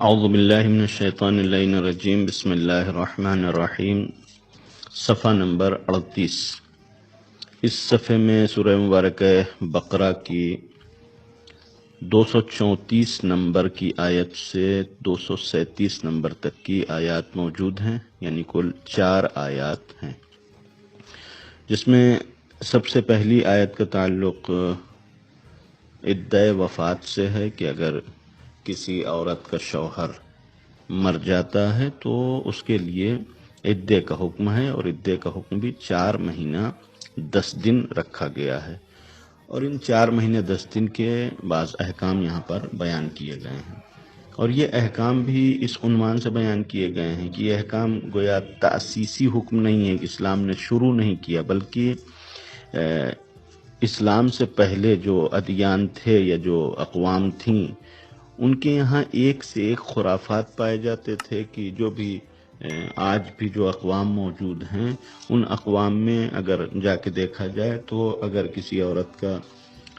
اعوذ باللہ من الشیطان اللعین الرجیم، بسم اللہ الرحمن الرحیم۔ صفحہ نمبر 38۔ اس صفحے میں سورہ مبارکہ بقرہ کی 234 نمبر کی آیت سے 237 نمبر تک کی آیات موجود ہیں، یعنی کل 4 آیات ہیں، جس میں سب سے پہلی آیت کا تعلق عدہ وفات سے ہے کہ اگر کسی عورت کا شوہر مر جاتا ہے تو اس کے لیے عدے کا حکم ہے، اور عدے کا حکم بھی 4 مہینہ 10 دن رکھا گیا ہے، اور ان 4 مہینے 10 دن کے بعض احکام یہاں پر بیان کیے گئے ہیں، اور یہ احکام بھی اس عنوان سے بیان کیے گئے ہیں کہ یہ احکام گویا تأسیسی حکم نہیں ہے کہ اسلام نے شروع نہیں کیا، بلکہ اسلام سے پہلے جو ادیان تھے یا جو اقوام تھیں ان کے یہاں ایک سے ایک خرافات پائے جاتے تھے کہ جو بھی آج بھی جو اقوام موجود ہیں ان اقوام میں اگر جا کے دیکھا جائے تو اگر کسی عورت کا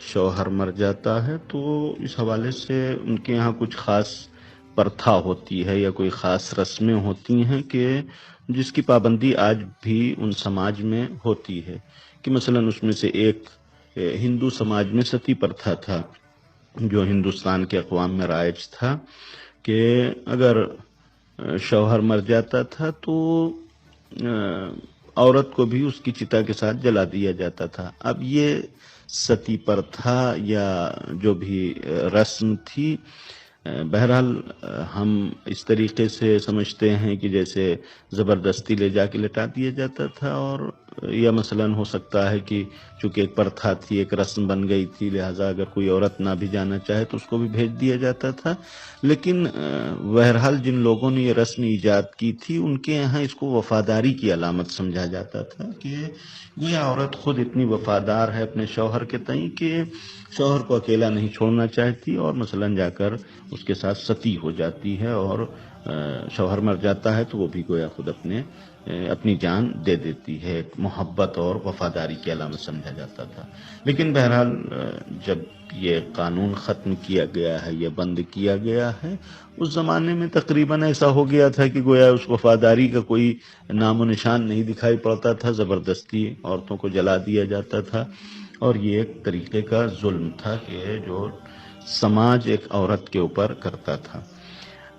شوہر مر جاتا ہے تو اس حوالے سے ان کے یہاں کچھ خاص پرتھا ہوتی ہے یا کوئی خاص رسمیں ہوتی ہیں کہ جس کی پابندی آج بھی ان سماج میں ہوتی ہے، کہ مثلا اس میں سے ایک ہندو سماج میں ستی پرتھا تھا جو ہندوستان کے اقوام میں رائج تھا، کہ اگر شوہر مر جاتا تھا تو عورت کو بھی اس کی چتا کے ساتھ جلا دیا جاتا تھا۔ اب یہ ستی پرتھا یا جو بھی رسم تھی، بہرحال ہم اس طریقے سے سمجھتے ہیں کہ جیسے زبردستی لے جا کے لٹا دیا جاتا تھا، اور یا مثلا ہو سکتا ہے کہ چونکہ ایک پرتھا تھی، ایک رسم بن گئی تھی، لہٰذا اگر کوئی عورت نہ بھی جانا چاہے تو اس کو بھی بھیج دیا جاتا تھا۔ لیکن بہرحال جن لوگوں نے یہ رسم ایجاد کی تھی ان کے یہاں اس کو وفاداری کی علامت سمجھا جاتا تھا، کہ گویا عورت خود اتنی وفادار ہے اپنے شوہر کے تئیں کہ شوہر کو اکیلا نہیں چھوڑنا چاہتی، اور مثلا جا کر اس کے ساتھ ستی ہو جاتی ہے، اور شوہر مر جاتا ہے تو وہ بھی گویا خود اپنی جان دے دیتی ہے، ایک محبت اور وفاداری کی علامت سمجھا جاتا تھا۔ لیکن بہرحال جب یہ قانون ختم کیا گیا ہے یا بند کیا گیا ہے، اس زمانے میں تقریباً ایسا ہو گیا تھا کہ گویا اس وفاداری کا کوئی نام و نشان نہیں دکھائی پڑتا تھا، زبردستی عورتوں کو جلا دیا جاتا تھا، اور یہ ایک طریقے کا ظلم تھا کہ جو سماج ایک عورت کے اوپر کرتا تھا۔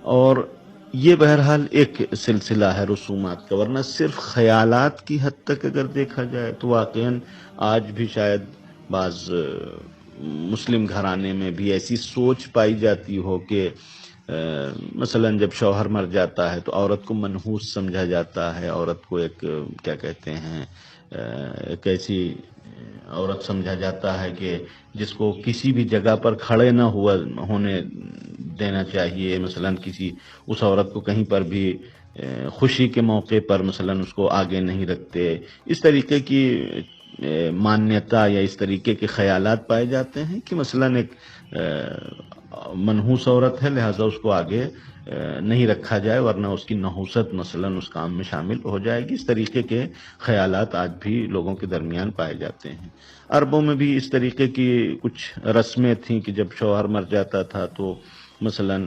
اور یہ بہرحال ایک سلسلہ ہے رسومات کا، ورنہ صرف خیالات کی حد تک اگر دیکھا جائے تو واقعاً آج بھی شاید بعض مسلم گھرانے میں بھی ایسی سوچ پائی جاتی ہو کہ مثلا جب شوہر مر جاتا ہے تو عورت کو منحوس سمجھا جاتا ہے، عورت کو ایک کیا کہتے ہیں ایک ایسی عورت سمجھا جاتا ہے کہ جس کو کسی بھی جگہ پر کھڑے نہ ہونے دینا چاہیے، مثلا اس عورت کو کہیں پر بھی خوشی کے موقع پر مثلا اس کو آگے نہیں رکھتے، اس طریقے کی مانیتا یا اس طریقے کے خیالات پائے جاتے ہیں کہ مثلا ایک منحوس عورت ہے لہذا اس کو آگے نہیں رکھا جائے ورنہ اس کی نحوست مثلا اس کام میں شامل ہو جائے گی۔ اس طریقے کے خیالات آج بھی لوگوں کے درمیان پائے جاتے ہیں۔ عربوں میں بھی اس طریقے کی کچھ رسمیں تھیں کہ جب شوہر مر جاتا تھا تو مثلا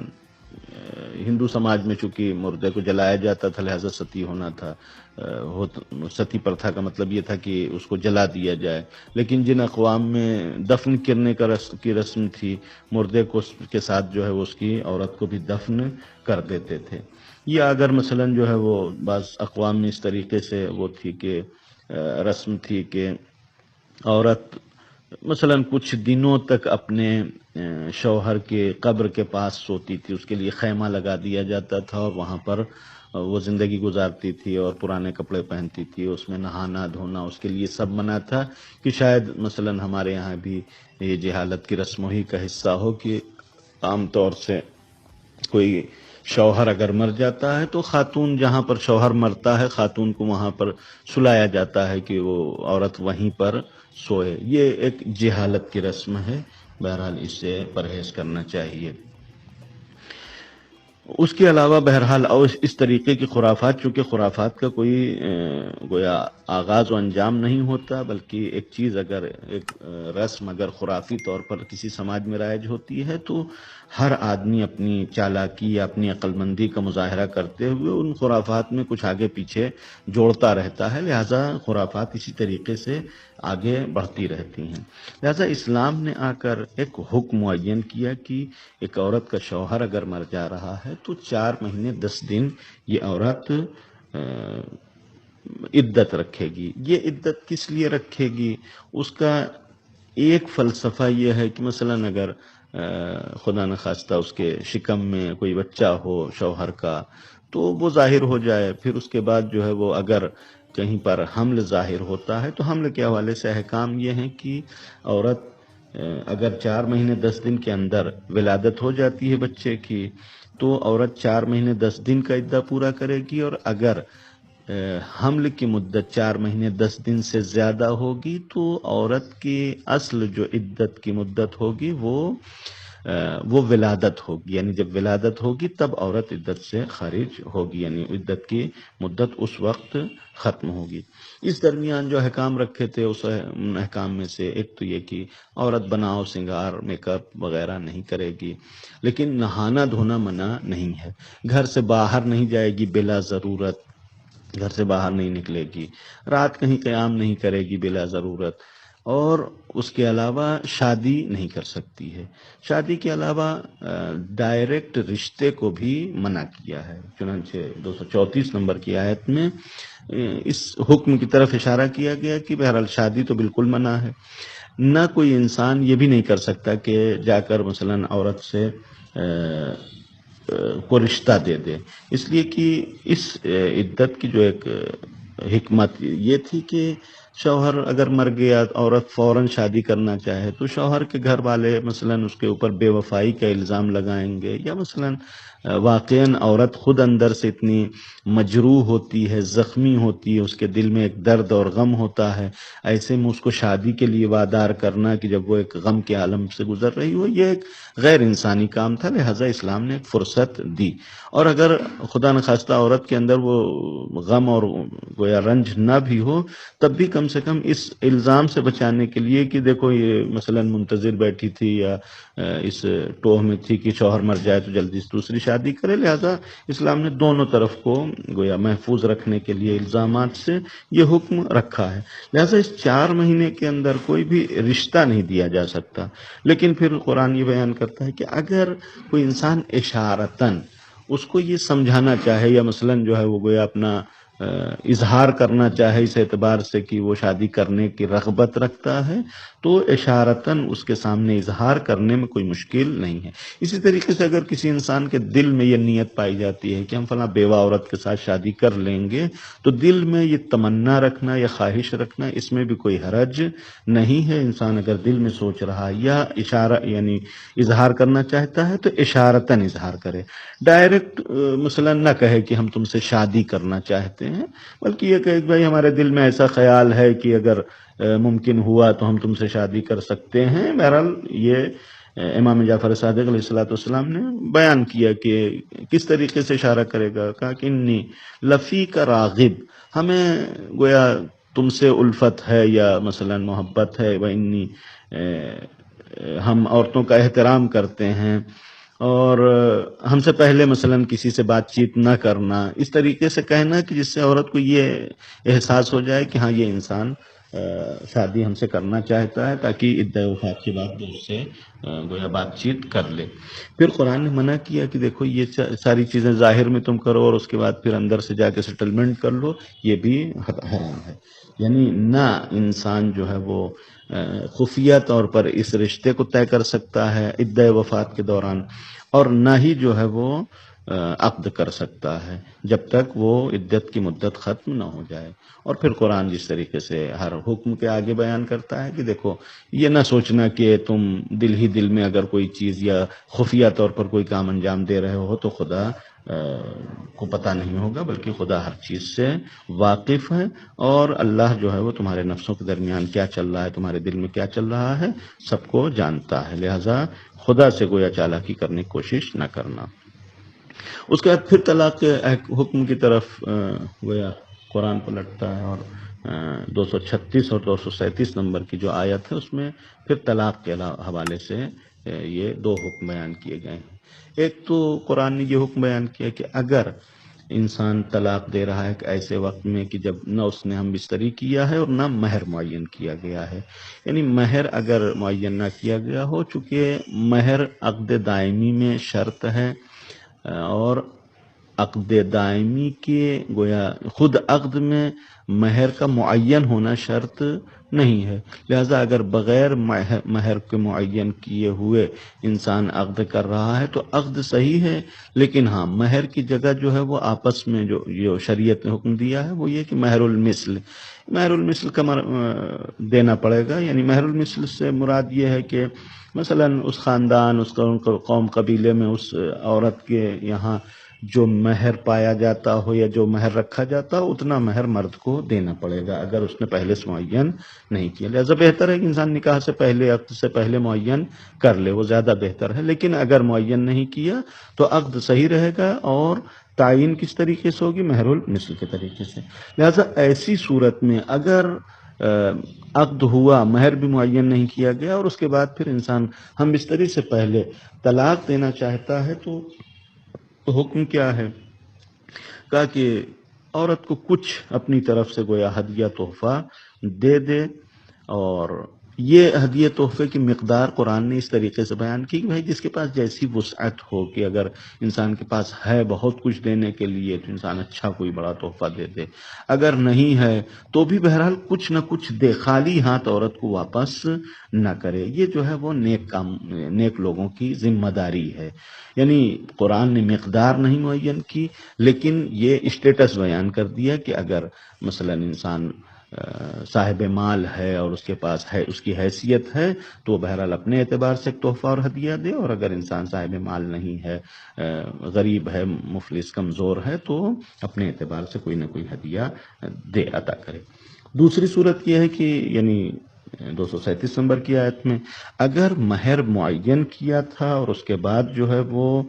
ہندو سماج میں چونکہ مردے کو جلایا جاتا تھا لہذا ستی ہونا تھا، ستی پرتھا کا مطلب یہ تھا کہ اس کو جلا دیا جائے، لیکن جن اقوام میں دفن کرنے کی رسم تھی، مردے کو کے ساتھ جو ہے وہ اس کی عورت کو بھی دفن کر دیتے تھے، یا اگر مثلا جو ہے وہ بعض اقوام میں اس طریقے سے وہ تھی کہ رسم تھی کہ عورت مثلا کچھ دنوں تک اپنے شوہر کے قبر کے پاس سوتی تھی، اس کے لیے خیمہ لگا دیا جاتا تھا اور وہاں پر وہ زندگی گزارتی تھی اور پرانے کپڑے پہنتی تھی، اس میں نہانا دھونا اس کے لیے سب منع تھا، کہ شاید مثلا ہمارے یہاں بھی یہ جہالت کی رسموں ہی کا حصہ ہو کہ عام طور سے کوئی شوہر اگر مر جاتا ہے تو خاتون جہاں پر شوہر مرتا ہے خاتون کو وہاں پر سلایا جاتا ہے کہ وہ عورت وہیں پر سوئے، یہ ایک جہالت کی رسم ہے، بہرحال اس سے پرہیز کرنا چاہیے۔ اس کے علاوہ بہرحال اور اس طریقے کی خرافات، چونکہ خرافات کا کوئی گویا آغاز و انجام نہیں ہوتا، بلکہ ایک چیز اگر ایک رسم اگر خرافی طور پر کسی سماج میں رائج ہوتی ہے تو ہر آدمی اپنی چالاکی یا اپنی عقل مندی کا مظاہرہ کرتے ہوئے ان خرافات میں کچھ آگے پیچھے جوڑتا رہتا ہے، لہذا خرافات اسی طریقے سے آگے بڑھتی رہتی ہیں۔ لہذا اسلام نے آ کر ایک حکم معین کیا کہ ایک عورت کا شوہر اگر مر جا رہا ہے تو 4 مہینے 10 دن یہ عورت عدت رکھے گی۔ یہ عدت کس لیے رکھے گی؟ اس کا ایک فلسفہ یہ ہے کہ مثلاً اگر خدا نخواستہ اس کے شکم میں کوئی بچہ ہو شوہر کا تو وہ ظاہر ہو جائے، پھر اس کے بعد جو ہے وہ اگر کہیں پر حمل ظاہر ہوتا ہے تو حمل کے حوالے سے احکام یہ ہیں کہ عورت اگر 4 مہینے 10 دن کے اندر ولادت ہو جاتی ہے بچے کی تو عورت 4 مہینے 10 دن کا عدہ پورا کرے گی، اور اگر حمل کی مدت 4 مہینے 10 دن سے زیادہ ہوگی تو عورت کی اصل جو عدت کی مدت ہوگی وہ ولادت ہوگی، یعنی جب ولادت ہوگی تب عورت عدت سے خارج ہوگی، یعنی عدت کی مدت اس وقت ختم ہوگی۔ اس درمیان جو احکام رکھے تھے اس احکام میں سے ایک تو یہ کہ عورت بناؤ سنگار میک اپ وغیرہ نہیں کرے گی، لیکن نہانا دھونا منع نہیں ہے، گھر سے باہر نہیں جائے گی بلا ضرورت، گھر سے باہر نہیں نکلے گی، رات کہیں قیام نہیں کرے گی بلا ضرورت، اور اس کے علاوہ شادی نہیں کر سکتی ہے۔ شادی کے علاوہ ڈائریکٹ رشتے کو بھی منع کیا ہے، چنانچہ 234 نمبر کی آیت میں اس حکم کی طرف اشارہ کیا گیا کہ بہرحال شادی تو بالکل منع ہے، نہ کوئی انسان یہ بھی نہیں کر سکتا کہ جا کر مثلاً عورت سے کو رشتہ دے دے، اس لیے کہ اس عدت کی جو ایک حکمت یہ تھی کہ شوہر اگر مر گیا عورت فوراً شادی کرنا چاہے تو شوہر کے گھر والے مثلاً اس کے اوپر بے وفائی کا الزام لگائیں گے، یا مثلاً واقعاً عورت خود اندر سے اتنی مجروح ہوتی ہے، زخمی ہوتی ہے، اس کے دل میں ایک درد اور غم ہوتا ہے، ایسے میں اس کو شادی کے لیے وادار کرنا کہ جب وہ ایک غم کے عالم سے گزر رہی ہو، یہ ایک غیر انسانی کام تھا، لہذا اسلام نے ایک فرصت دی۔ اور اگر خدا نخواستہ عورت کے اندر وہ غم اور گویا رنج نہ بھی ہو تب بھی کم سے کم اس الزام سے بچانے کے لیے کہ دیکھو یہ مثلاً منتظر بیٹھی تھی یا اس ٹوہ میں تھی کہ شوہر مر جائے تو جلدی سے دوسری شادی کرے، لہذا اسلام نے دونوں طرف کو گویا محفوظ رکھنے کے لیے الزامات سے یہ حکم رکھا ہے۔ لہذا اس 4 مہینے کے اندر کوئی بھی رشتہ نہیں دیا جا سکتا، لیکن پھر قرآن یہ بیان کرتا ہے کہ اگر کوئی انسان اشارتاً اس کو یہ سمجھانا چاہے یا مثلاً جو ہے وہ گویا اپنا اظہار کرنا چاہے اس اعتبار سے کہ وہ شادی کرنے کی رغبت رکھتا ہے تو اشارتاً اس کے سامنے اظہار کرنے میں کوئی مشکل نہیں ہے۔ اسی طریقے سے اگر کسی انسان کے دل میں یہ نیت پائی جاتی ہے کہ ہم فلاں بیوہ عورت کے ساتھ شادی کر لیں گے تو دل میں یہ تمنا رکھنا یا خواہش رکھنا اس میں بھی کوئی حرج نہیں ہے۔ انسان اگر دل میں سوچ رہا یا اشارہ یعنی اظہار کرنا چاہتا ہے تو اشارتاً اظہار کرے، ڈائریکٹ مثلاً نہ کہے کہ ہم تم سے شادی کرنا چاہتے ہیں، بلکہ یہ کہ بھائی ہمارے دل میں ایسا خیال ہے کہ اگر ممکن ہوا تو ہم تم سے شادی کر سکتے ہیں۔ بہرحال یہ امام جعفر صادق علیہ السلام نے بیان کیا کہ کس طریقے سے اشارہ کرے گا، کہا کہ انی لفی کا راغب، ہمیں گویا تم سے الفت ہے یا مثلا محبت ہے، وانی ہم عورتوں کا احترام کرتے ہیں، اور ہم سے پہلے مثلا کسی سے بات چیت نہ کرنا، اس طریقے سے کہنا کہ جس سے عورت کو یہ احساس ہو جائے کہ ہاں یہ انسان شادی ہم سے کرنا چاہتا ہے، تاکہ عدہ وفات کے بعد وہ اس سے گویا بات چیت کر لے۔ پھر قرآن نے منع کیا کہ دیکھو یہ ساری چیزیں ظاہر میں تم کرو اور اس کے بعد پھر اندر سے جا کے سیٹلمنٹ کر لو، یہ بھی حرام ہے۔ یعنی نہ انسان جو ہے وہ خفیہ طور پر اس رشتے کو طے کر سکتا ہے عدہ وفات کے دوران، اور نہ ہی جو ہے وہ عقد کر سکتا ہے جب تک وہ عدت کی مدت ختم نہ ہو جائے۔ اور پھر قرآن جس طریقے سے ہر حکم کے آگے بیان کرتا ہے کہ دیکھو یہ نہ سوچنا کہ تم دل ہی دل میں اگر کوئی چیز یا خفیہ طور پر کوئی کام انجام دے رہے ہو تو خدا کو پتہ نہیں ہوگا، بلکہ خدا ہر چیز سے واقف ہے، اور اللہ جو ہے وہ تمہارے نفسوں کے درمیان کیا چل رہا ہے، تمہارے دل میں کیا چل رہا ہے، سب کو جانتا ہے، لہذا خدا سے گویا چالاکی کرنے کی کوشش نہ کرنا۔ اس کے بعد پھر طلاق کے حکم کی طرف گویا قرآن پلٹتا ہے، اور 236 اور 237 نمبر کی جو آیت ہے اس میں پھر طلاق کے حوالے سے یہ دو حکم بیان کیے گئے ہیں۔ ایک تو قرآن نے یہ حکم بیان کیا کہ اگر انسان طلاق دے رہا ہے کہ ایسے وقت میں کہ جب نہ اس نے ہم بستری کیا ہے اور نہ مہر معین کیا گیا ہے، یعنی مہر اگر معین نہ کیا گیا ہو، چونکہ مہر عقد دائمی میں شرط ہے، اور عقد دائمی کے گویا خود عقد میں مہر کا معین ہونا شرط نہیں ہے، لہذا اگر بغیر مہر کے معین کیے ہوئے انسان عقد کر رہا ہے تو عقد صحیح ہے، لیکن ہاں مہر کی جگہ جو ہے وہ آپس میں جو شریعت نے حکم دیا ہے وہ یہ کہ مہر المثل، مہر المثل کا دینا پڑے گا۔ یعنی مہر المثل سے مراد یہ ہے کہ مثلا اس خاندان، اس قوم قبیلے میں اس عورت کے یہاں جو مہر پایا جاتا ہو یا جو مہر رکھا جاتا ہو اتنا مہر مرد کو دینا پڑے گا اگر اس نے پہلے سے معین نہیں کیا۔ لہذا بہتر ہے کہ انسان نکاح سے پہلے، عقد سے پہلے معین کر لے، وہ زیادہ بہتر ہے، لیکن اگر معین نہیں کیا تو عقد صحیح رہے گا، اور تعین کس طریقے سے ہوگی؟ مہر المثل کے طریقے سے۔ لہذا ایسی صورت میں اگر عقد ہوا، مہر بھی معین نہیں کیا گیا، اور اس کے بعد پھر انسان ہم بستری سے پہلے طلاق دینا چاہتا ہے تو حکم کیا ہے؟ کہا کہ عورت کو کچھ اپنی طرف سے گویا ہدیہ تحفہ دے دے، اور یہ ہدیہ تحفے کی مقدار قرآن نے اس طریقے سے بیان کی کہ بھائی جس کے پاس جیسی وسعت ہو، کہ اگر انسان کے پاس ہے بہت کچھ دینے کے لیے تو انسان اچھا کوئی بڑا تحفہ دے دے، اگر نہیں ہے تو بھی بہرحال کچھ نہ کچھ دے، خالی ہاتھ عورت کو واپس نہ کرے۔ یہ جو ہے وہ نیک لوگوں کی ذمہ داری ہے۔ یعنی قرآن نے مقدار نہیں معین کی، لیکن یہ اسٹیٹس بیان کر دیا کہ اگر مثلا انسان صاحب مال ہے اور اس کے پاس ہے، اس کی حیثیت ہے، تو وہ بہرحال اپنے اعتبار سے ایک تحفہ اور ہدیہ دے، اور اگر انسان صاحب مال نہیں ہے، غریب ہے، مفلس کمزور ہے، تو اپنے اعتبار سے کوئی نہ کوئی ہدیہ دے، عطا کرے۔ دوسری صورت یہ ہے کہ یعنی 237 نمبر کی آیت میں اگر مہر معین کیا تھا اور اس کے بعد جو ہے وہ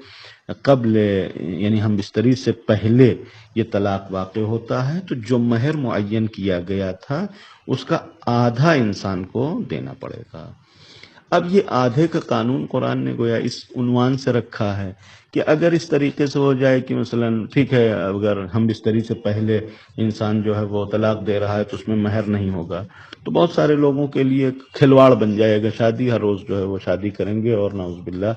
قبل یعنی ہم بستری سے پہلے یہ طلاق واقع ہوتا ہے تو جو مہر معین کیا گیا تھا اس کا آدھا انسان کو دینا پڑے گا۔ اب یہ آدھے کا قانون قرآن نے گویا اس عنوان سے رکھا ہے کہ اگر اس طریقے سے ہو جائے کہ مثلا ٹھیک ہے اگر ہم بستری سے پہلے انسان جو ہے وہ طلاق دے رہا ہے تو اس میں مہر نہیں ہوگا، تو بہت سارے لوگوں کے لیے کھلواڑ بن جائے گا شادی، ہر روز جو ہے وہ شادی کریں گے، اور نعوذ باللہ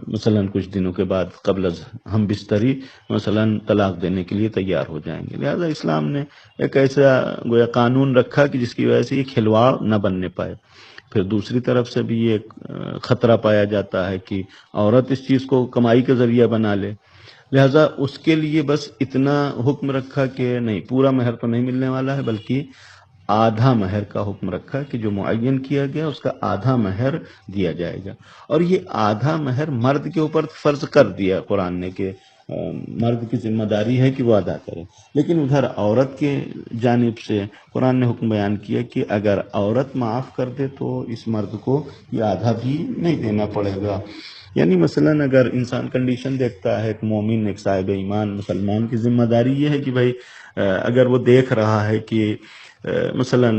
مثلا کچھ دنوں کے بعد قبل از ہم بستری مثلا طلاق دینے کے لیے تیار ہو جائیں گے۔ لہذا اسلام نے ایک ایسا گویا قانون رکھا کہ جس کی وجہ سے یہ کھلواڑ نہ بننے پائے۔ پھر دوسری طرف سے بھی یہ خطرہ پایا جاتا ہے کہ عورت اس چیز کو کمائی کا ذریعہ بنا لے، لہذا اس کے لیے بس اتنا حکم رکھا کہ نہیں، پورا مہر تو نہیں ملنے والا ہے، بلکہ آدھا مہر کا حکم رکھا کہ جو معین کیا گیا اس کا آدھا مہر دیا جائے گا، اور یہ آدھا مہر مرد کے اوپر فرض کر دیا قرآن نے کہ مرد کی ذمہ داری ہے کہ وہ ادا کرے، لیکن ادھر عورت کے جانب سے قرآن نے حکم بیان کیا کہ اگر عورت معاف کر دے تو اس مرد کو یہ آدھا بھی نہیں دینا پڑے گا۔ یعنی مثلا اگر انسان کنڈیشن دیکھتا ہے، ایک مومن، ایک صاحب ایمان مسلمان کی ذمہ داری یہ ہے کہ بھائی اگر وہ دیکھ رہا ہے کہ مثلا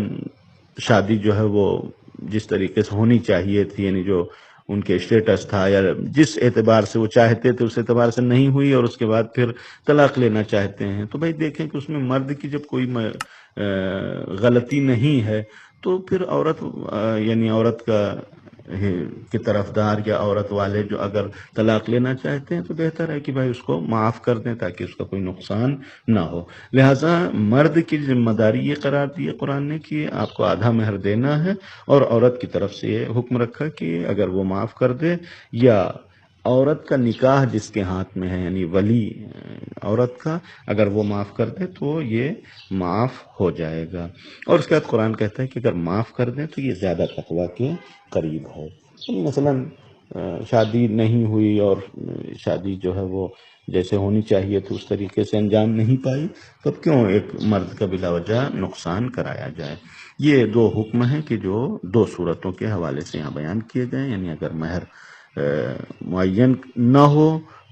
شادی جو ہے وہ جس طریقے سے ہونی چاہیے تھی، یعنی جو ان کے اسٹیٹس تھا یا جس اعتبار سے وہ چاہتے تھے اس اعتبار سے نہیں ہوئی، اور اس کے بعد پھر طلاق لینا چاہتے ہیں، تو بھائی دیکھیں کہ اس میں مرد کی جب کوئی غلطی نہیں ہے تو پھر عورت یعنی عورت کی طرفدار یا عورت والے جو اگر طلاق لینا چاہتے ہیں تو بہتر ہے کہ بھائی اس کو معاف کر دیں تاکہ اس کا کوئی نقصان نہ ہو۔ لہٰذا مرد کی ذمہ داری یہ قرار دی ہے قرآن نے کہ آپ کو آدھا مہر دینا ہے، اور عورت کی طرف سے یہ حکم رکھا کہ اگر وہ معاف کر دے یا عورت کا نکاح جس کے ہاتھ میں ہے یعنی ولی عورت کا اگر وہ معاف کر دے تو یہ معاف ہو جائے گا، اور اس کے بعد قرآن کہتا ہے کہ اگر معاف کر دیں تو یہ زیادہ تقویٰ کے قریب ہے۔ مثلا شادی نہیں ہوئی اور شادی جو ہے وہ جیسے ہونی چاہیے تو اس طریقے سے انجام نہیں پائی، تب کیوں ایک مرد کا بلا وجہ نقصان کرایا جائے؟ یہ دو حکم ہیں کہ جو دو صورتوں کے حوالے سے یہاں بیان کیے گئے، یعنی اگر مہر معین نہ ہو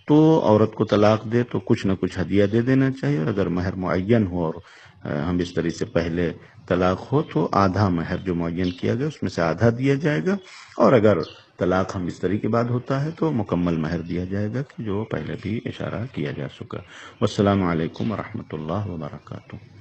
تو عورت کو طلاق دے تو کچھ نہ کچھ ہدیہ دے دینا چاہیے، اور اگر مہر معین ہو اور ہم اس طرح سے پہلے طلاق ہو تو آدھا مہر جو معین کیا گیا اس میں سے آدھا دیا جائے گا، اور اگر طلاق ہم بستری کے بعد ہوتا ہے تو مکمل مہر دیا جائے گا کہ جو پہلے بھی اشارہ کیا جا چکا۔ والسلام علیکم ورحمۃ اللہ وبرکاتہ۔